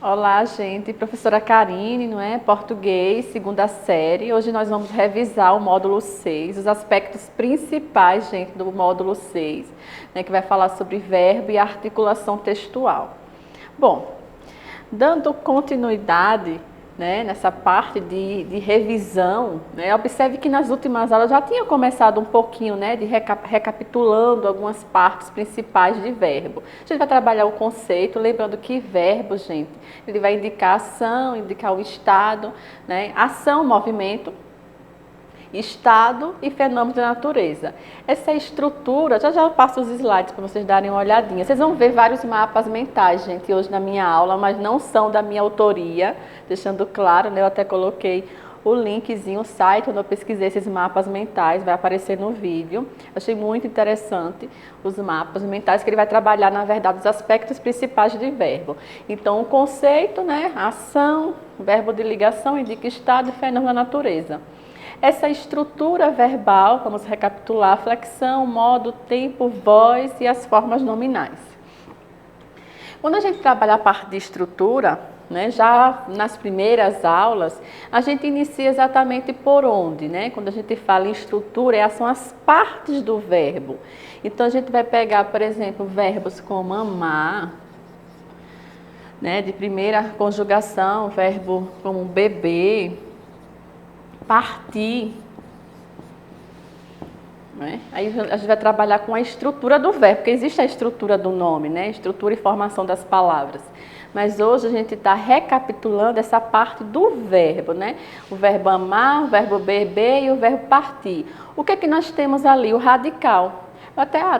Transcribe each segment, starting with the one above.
Olá, gente. Professora Karine, não é? Português, segunda série. Hoje nós vamos revisar o módulo 6, os aspectos principais, gente, do módulo 6, né, que vai falar sobre verbo e articulação textual. Bom, dando continuidade, né, nessa parte de revisão, né, observe que nas últimas aulas já tinha começado um pouquinho, né, de recapitulando algumas partes principais de verbo. A gente vai trabalhar o conceito, lembrando que verbo, gente, ele vai indicar ação, indicar o estado, né, ação, movimento, estado e fenômenos da natureza. Essa estrutura, já eu passo os slides para vocês darem uma olhadinha. Vocês vão ver vários mapas mentais, gente, hoje na minha aula, mas não são da minha autoria, deixando claro, né? Eu até coloquei o linkzinho, o site onde eu pesquisei esses mapas mentais, vai aparecer no vídeo. Achei muito interessante os mapas mentais, que ele vai trabalhar, na verdade, os aspectos principais de verbo. Então, o conceito, né? Ação, verbo de ligação, indica estado e fenômeno da natureza. Essa estrutura verbal, vamos recapitular: flexão, modo, tempo, voz e as formas nominais. Quando a gente trabalha a parte de estrutura, né, já nas primeiras aulas, a gente inicia exatamente por onde, né? Quando a gente fala em estrutura, são as partes do verbo. Então, a gente vai pegar, por exemplo, verbos como amar, né, de primeira conjugação, verbo como beber, partir, né? Aí a gente vai trabalhar com a estrutura do verbo, porque existe a estrutura do nome, né? Estrutura e formação das palavras. Mas hoje a gente está recapitulando essa parte do verbo, né? O verbo amar, o verbo beber e o verbo partir. O que é que nós temos ali? O radical.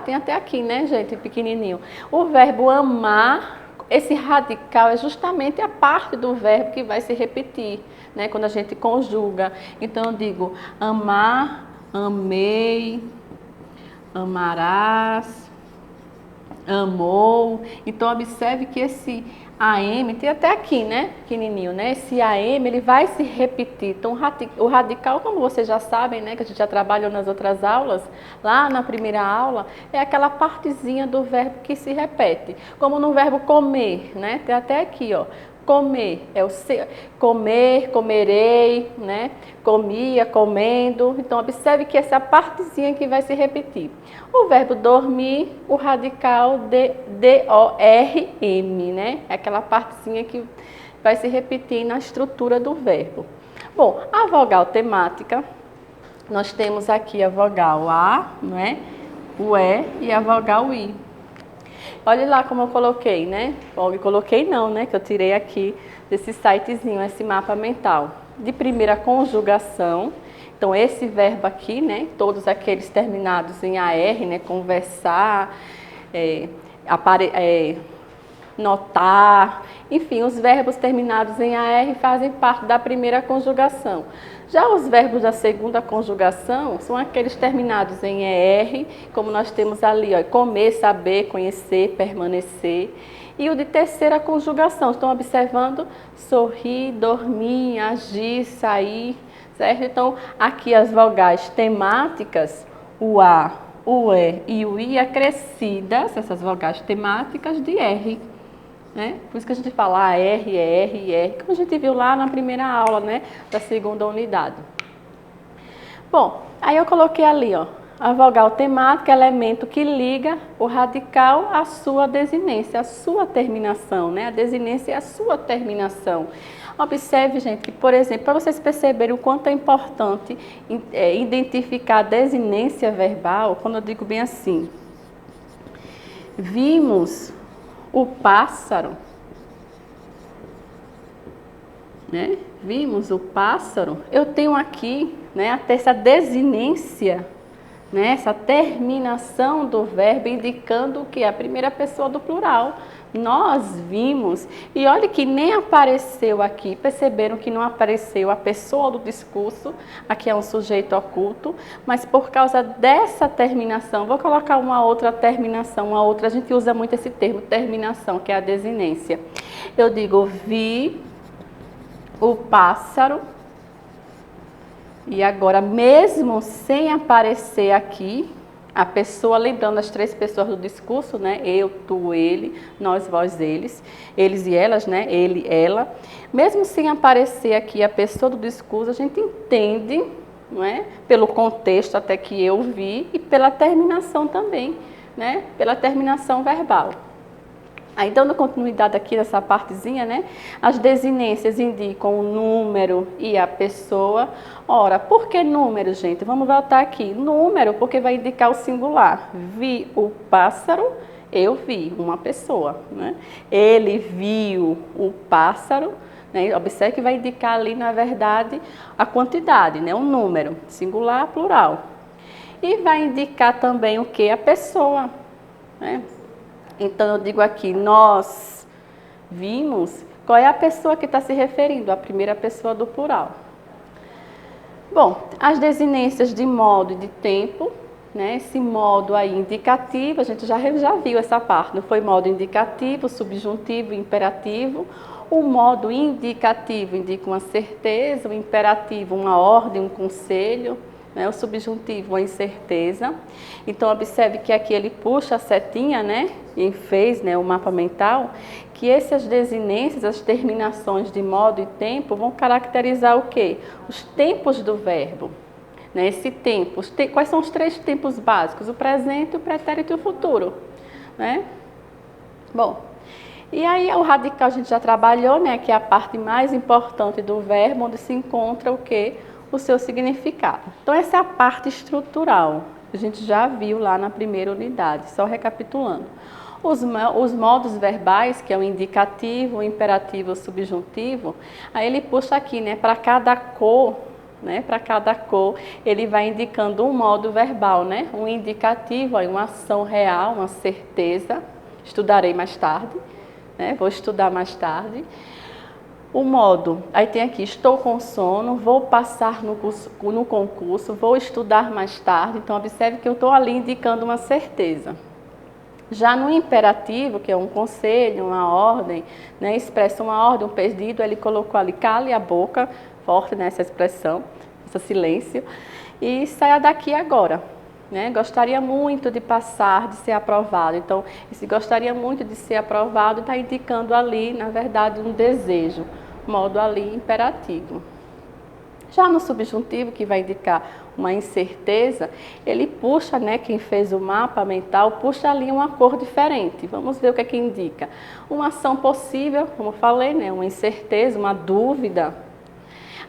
Tem até aqui, né, gente, pequenininho. O verbo amar, esse radical é justamente a parte do verbo que vai se repetir, né, quando a gente conjuga. Então eu digo amar, amei, amarás, amou. Então observe que esse AM, tem até aqui, né, pequenininho, né, esse AM ele vai se repetir. Então o radical, como vocês já sabem, né, que a gente já trabalhou nas outras aulas, lá na primeira aula, é aquela partezinha do verbo que se repete. Como no verbo comer, né, tem até aqui, ó. Comer, é o comer, comerei, né? Comia, comendo. Então, observe que essa partezinha que vai se repetir. O verbo dormir, o radical D-O-R-M, né? É aquela partezinha que vai se repetir na estrutura do verbo. Bom, a vogal temática, nós temos aqui a vogal A, não é? O E e a vogal I. Olha lá como eu coloquei, né? Eu coloquei não, né? Que eu tirei aqui desse sitezinho, esse mapa mental. De primeira conjugação, então esse verbo aqui, né? Todos aqueles terminados em AR, né? Conversar, notar, enfim, os verbos terminados em AR fazem parte da primeira conjugação. Já os verbos da segunda conjugação são aqueles terminados em ER, como nós temos ali, ó, comer, saber, conhecer, permanecer. E o de terceira conjugação, estão observando? Sorrir, dormir, agir, sair, certo? Então, aqui as vogais temáticas, o A, o E e o I acrescidas, essas vogais temáticas de R. Né? Por isso que a gente fala R, R, R, como a gente viu lá na primeira aula, né, da segunda unidade. Bom, aí eu coloquei ali, ó, a vogal temática, elemento que liga o radical à sua desinência, à sua terminação, né? A desinência é a sua terminação. Observe, gente, que, por exemplo, para vocês perceberem o quanto é importante identificar a desinência verbal, quando eu digo bem assim, vimos o pássaro, né? Vimos o pássaro. Eu tenho aqui, né, essa desinência, né, essa terminação do verbo indicando que é a primeira pessoa do plural. Nós vimos, e olha que nem apareceu aqui, perceberam que não apareceu a pessoa do discurso, aqui é um sujeito oculto, mas por causa dessa terminação, vou colocar uma outra terminação, a gente usa muito esse termo, terminação, que é a desinência. Eu digo, vi o pássaro E agora, mesmo sem aparecer aqui, a pessoa, lembrando as 3 pessoas do discurso, né? Eu, tu, ele, nós, vós, eles e elas, né? Ele, ela. Mesmo sem aparecer aqui a pessoa do discurso, a gente entende, não é? Pelo contexto até que eu vi e pela terminação também, né? Pela terminação verbal. Aí, dando continuidade aqui nessa partezinha, né? As desinências indicam o número e a pessoa. Ora, por que número, gente? Vamos voltar aqui. Número, porque vai indicar o singular. Vi o pássaro, eu vi uma pessoa, né? Ele viu o pássaro, né? Observe que vai indicar ali, na verdade, a quantidade, né? O número, singular, plural. E vai indicar também o que? A pessoa, né? Então, eu digo aqui, nós vimos, qual é a pessoa que está se referindo? A primeira pessoa do plural. Bom, as desinências de modo e de tempo, né? Esse modo aí indicativo, a gente já viu essa parte, não foi modo indicativo, subjuntivo, imperativo. O modo indicativo indica uma certeza, o imperativo uma ordem, um conselho, né? O subjuntivo uma incerteza. Então, observe que aqui ele puxa a setinha, né? E fez, né, o mapa mental, que essas desinências, as terminações de modo e tempo, vão caracterizar o quê? Os tempos do verbo. Né? Esse tempo, quais são os 3 tempos básicos? O presente, o pretérito e o futuro. Né? Bom, e aí o radical a gente já trabalhou, né, que é a parte mais importante do verbo, onde se encontra o quê? O seu significado. Então, essa é a parte estrutural. A gente já viu lá na primeira unidade, só recapitulando. Os modos verbais, que é o indicativo, o imperativo, o subjuntivo, aí ele puxa aqui, né, para cada cor, né, para cada cor, ele vai indicando um modo verbal, né, um indicativo, aí uma ação real, uma certeza, estudarei mais tarde, né, vou estudar mais tarde. O modo, aí tem aqui, estou com sono, vou passar no concurso, vou estudar mais tarde, então observe que eu estou ali indicando uma certeza. Já no imperativo, que é um conselho, uma ordem, né, expressa uma ordem, um pedido, ele colocou ali, cale a boca, forte nessa expressão, esse silêncio, e saia daqui agora. Né? Gostaria muito de passar, de ser aprovado. Então, esse gostaria muito de ser aprovado está indicando ali, na verdade, um desejo, modo ali imperativo. Já no subjuntivo, que vai indicar uma incerteza, ele puxa, né, quem fez o mapa mental, puxa ali uma cor diferente. Vamos ver o que é que indica. Uma ação possível, como eu falei, né, uma incerteza, uma dúvida.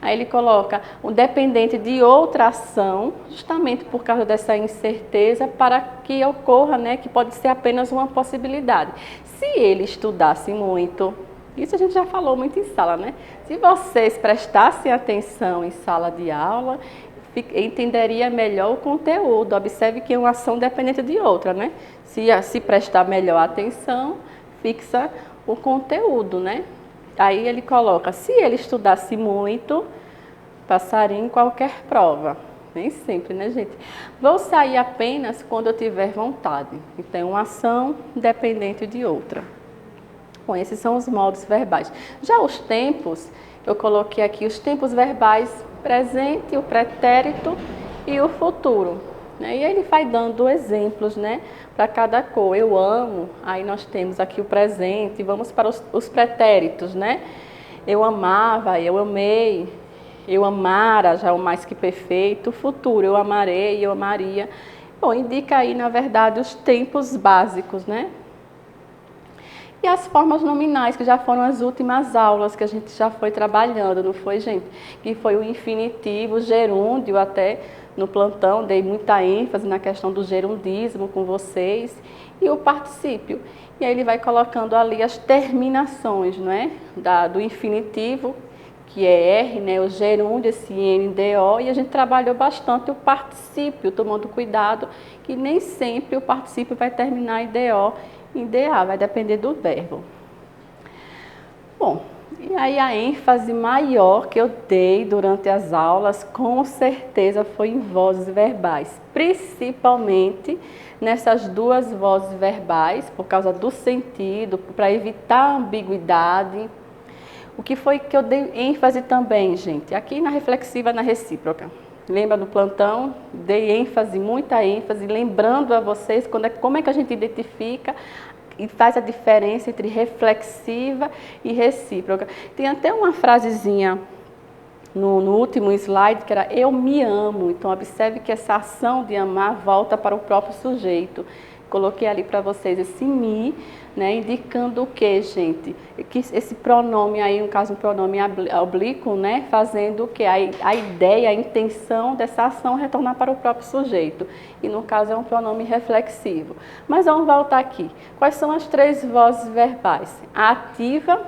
Aí ele coloca um dependente de outra ação, justamente por causa dessa incerteza, para que ocorra, né, que pode ser apenas uma possibilidade. Se ele estudasse muito, isso a gente já falou muito em sala, né? Se vocês prestassem atenção em sala de aula, entenderia melhor o conteúdo. Observe que é uma ação dependente de outra, né? Se prestar melhor atenção, fixa o conteúdo, né? Aí ele coloca, se ele estudasse muito, passaria em qualquer prova. Nem sempre, né, gente? Vou sair apenas quando eu tiver vontade. Então, uma ação dependente de outra. Bom, esses são os modos verbais. Já os tempos, eu coloquei aqui os tempos verbais, presente, o pretérito e o futuro. Né? E ele vai dando exemplos, né, para cada cor. Eu amo, aí nós temos aqui o presente, vamos para os pretéritos, né? Eu amava, eu amei, eu amara, já o mais que perfeito. O futuro, eu amarei, eu amaria. Bom, indica aí, na verdade, os tempos básicos, né? E as formas nominais, que já foram as últimas aulas que a gente já foi trabalhando, não foi, gente? Que foi o infinitivo, o gerúndio, até no plantão dei muita ênfase na questão do gerundismo com vocês, e o particípio. E aí ele vai colocando ali as terminações, não é? Do infinitivo, que é R, né? O gerúndio, esse NDO, e a gente trabalhou bastante o particípio, tomando cuidado que nem sempre o particípio vai terminar em DO, em DA, vai depender do verbo. Bom, e aí a ênfase maior que eu dei durante as aulas, com certeza, foi em vozes verbais, principalmente nessas 2 vozes verbais, por causa do sentido, para evitar a ambiguidade. O que foi que eu dei ênfase também, gente? Aqui na reflexiva, na recíproca. Lembra do plantão? Dei ênfase, muita ênfase, lembrando a vocês como é que a gente identifica e faz a diferença entre reflexiva e recíproca. Tem até uma frasezinha no último slide que era eu me amo. Então observe que essa ação de amar volta para o próprio sujeito. Coloquei ali para vocês esse me, né, indicando o que, gente? Que esse pronome aí, no caso um pronome oblíquo, né, fazendo o que? A ideia, a intenção dessa ação retornar para o próprio sujeito. E no caso é um pronome reflexivo. Mas vamos voltar aqui. Quais são as 3 vozes verbais? A ativa,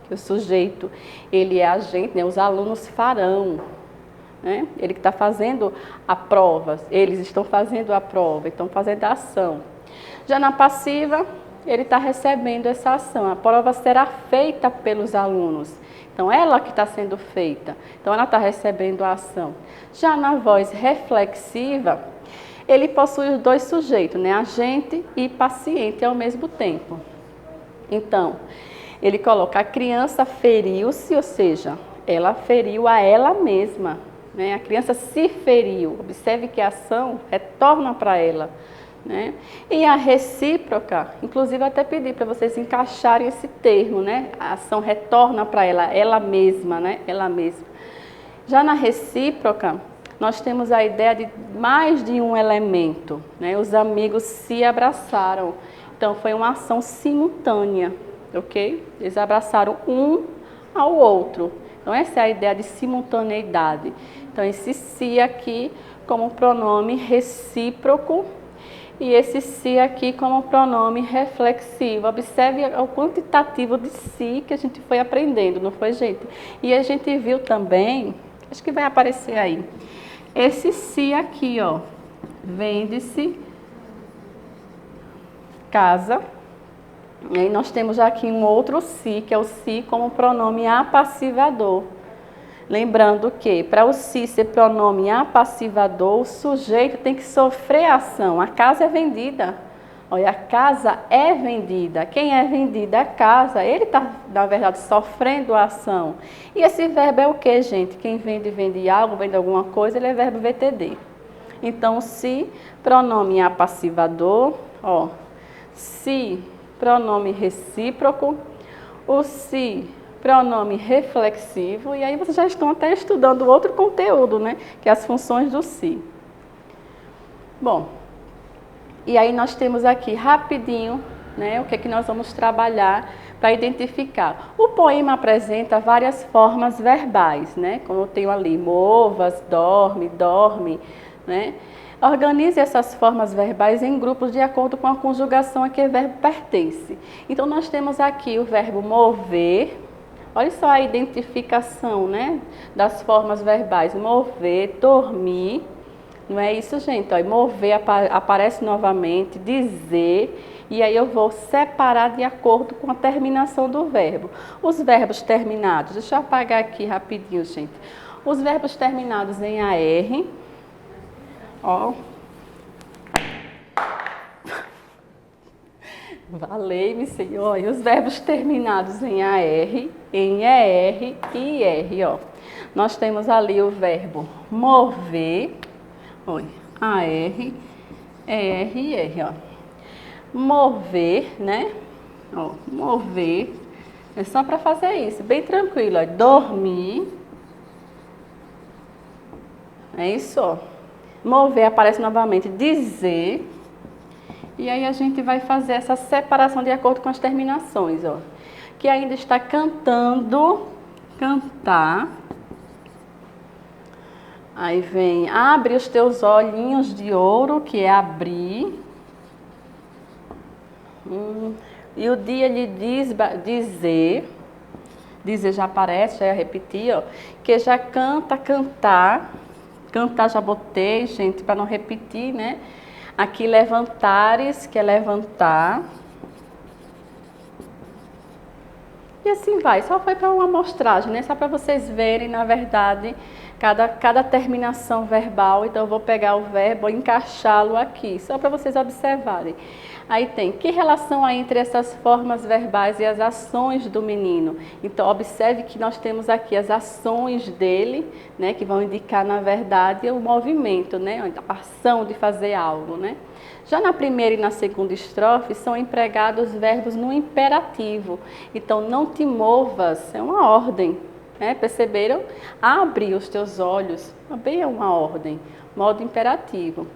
que o sujeito, ele é agente, né, os alunos farão. Né? Ele que está fazendo a prova, eles estão fazendo a prova, estão fazendo a ação. Já na passiva, ele está recebendo essa ação. A prova será feita pelos alunos. Então, ela que está sendo feita. Então, ela está recebendo a ação. Já na voz reflexiva, ele possui os 2 sujeitos, né? Agente e paciente ao mesmo tempo. Então, ele coloca a criança feriu-se, ou seja, ela feriu a ela mesma. Né? A criança se feriu. Observe que a ação retorna para ela. Né? E a recíproca, inclusive eu até pedi para vocês encaixarem esse termo, né? A ação retorna para ela mesma, né? Ela mesma. Já na recíproca, nós temos a ideia de mais de um elemento, né? Os amigos se abraçaram, então foi uma ação simultânea, ok? Eles abraçaram um ao outro, então essa é a ideia de simultaneidade. Então esse se aqui como pronome recíproco, e esse se aqui como pronome reflexivo. Observe o quantitativo de si que a gente foi aprendendo, não foi, gente? E a gente viu também, acho que vai aparecer aí, esse se aqui, ó, vende-se, casa. E aí nós temos aqui um outro se, que é o se como pronome apassivador. Lembrando que, para o se ser pronome apassivador, o sujeito tem que sofrer a ação. A casa é vendida. Olha, a casa é vendida. Quem é vendida? A casa. Ele está, na verdade, sofrendo a ação. E esse verbo é o que, gente? Quem vende algo, vende alguma coisa, ele é verbo VTD. Então, se, pronome apassivador, ó, se, pronome recíproco, o se, pronome reflexivo, e aí vocês já estão até estudando outro conteúdo, né? Que é as funções do se. Bom, e aí nós temos aqui rapidinho, né? O que é que nós vamos trabalhar para identificar. O poema apresenta várias formas verbais, né? Como eu tenho ali, movas, dorme, dorme, né? Organize essas formas verbais em grupos de acordo com a conjugação a que o verbo pertence. Então nós temos aqui o verbo mover. Olha só a identificação, né, das formas verbais. Mover, dormir, não é isso, gente? Ó, mover aparece novamente, dizer, e aí eu vou separar de acordo com a terminação do verbo. Os verbos terminados, deixa eu apagar aqui rapidinho, gente. Os verbos terminados em AR, ó. Valei-me, Senhor. E os verbos terminados em AR, em ER e IR, ó. Nós temos ali o verbo mover, olha, AR, ER e IR, ó. Mover, né? Ó, mover. É só para fazer isso, bem tranquilo, ó. Dormir. É isso, ó. Mover aparece novamente, dizer. E aí a gente vai fazer essa separação de acordo com as terminações, ó. Que ainda está cantando, cantar. Aí vem, abre os teus olhinhos de ouro, que é abrir. E o dia lhe diz, dizer. Dizer já aparece, já ia repetir, ó. Que já canta, cantar. Cantar já botei, gente, para não repetir, né? Aqui levantares, que é levantar. E assim vai, só foi para uma amostragem, né? Só para vocês verem, na verdade, cada terminação verbal. Então eu vou pegar o verbo e encaixá-lo aqui, só para vocês observarem. Aí tem, que relação há entre essas formas verbais e as ações do menino? Então, observe que nós temos aqui as ações dele, né, que vão indicar, na verdade, o movimento, né, a ação de fazer algo, né? Já na primeira e na segunda estrofe, são empregados verbos no imperativo. Então, não te movas, é uma ordem, né? Perceberam? Abre os teus olhos, também é uma ordem, modo imperativo.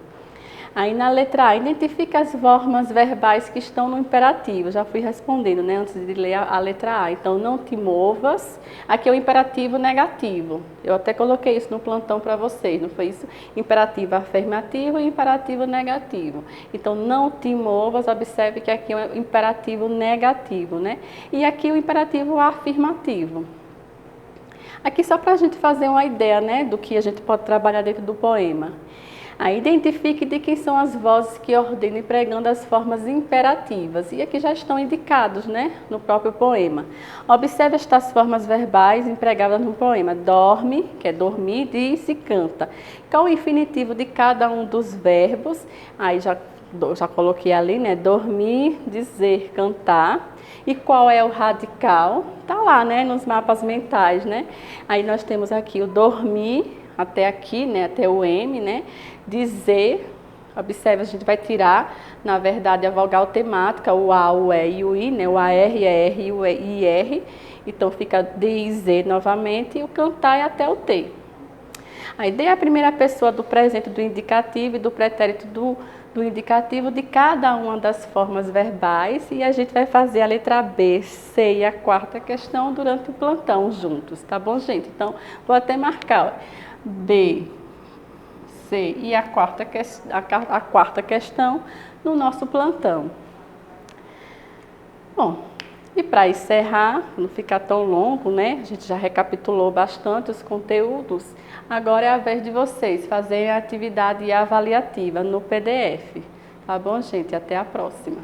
Aí na letra A, identifica as formas verbais que estão no imperativo. Já fui respondendo, né, antes de ler a letra A. Então, não te movas. Aqui é o imperativo negativo. Eu até coloquei isso no plantão para vocês, não foi isso? Imperativo afirmativo e imperativo negativo. Então, não te movas, observe que aqui é o imperativo negativo, né? E aqui o imperativo afirmativo. Aqui só para a gente fazer uma ideia, né, do que a gente pode trabalhar dentro do poema. Aí identifique de quem são as vozes que ordenam empregando as formas imperativas. E aqui já estão indicados, né, no próprio poema. Observe estas formas verbais empregadas no poema. Dorme, que é dormir, diz e canta. Qual o infinitivo de cada um dos verbos? Aí já coloquei ali, né, dormir, dizer, cantar. E qual é o radical? Tá lá, né, nos mapas mentais, né? Aí nós temos aqui o dormir, até aqui, né, até o M, né? Dizer, observe, a gente vai tirar, na verdade, a vogal temática, o A, o E e o I, né? O AR, ER e o IR. Então fica dizer novamente, e o cantar é até o T. Aí dê a primeira pessoa do presente do indicativo e do pretérito do indicativo de cada uma das formas verbais, e a gente vai fazer a letra B, C e a quarta questão durante o plantão juntos, tá bom, gente? Então, vou até marcar, ó. B, C e a quarta questão no nosso plantão. Bom, e para encerrar, não ficar tão longo, né? A gente já recapitulou bastante os conteúdos. Agora é a vez de vocês fazerem a atividade avaliativa no PDF. Tá bom, gente? Até a próxima.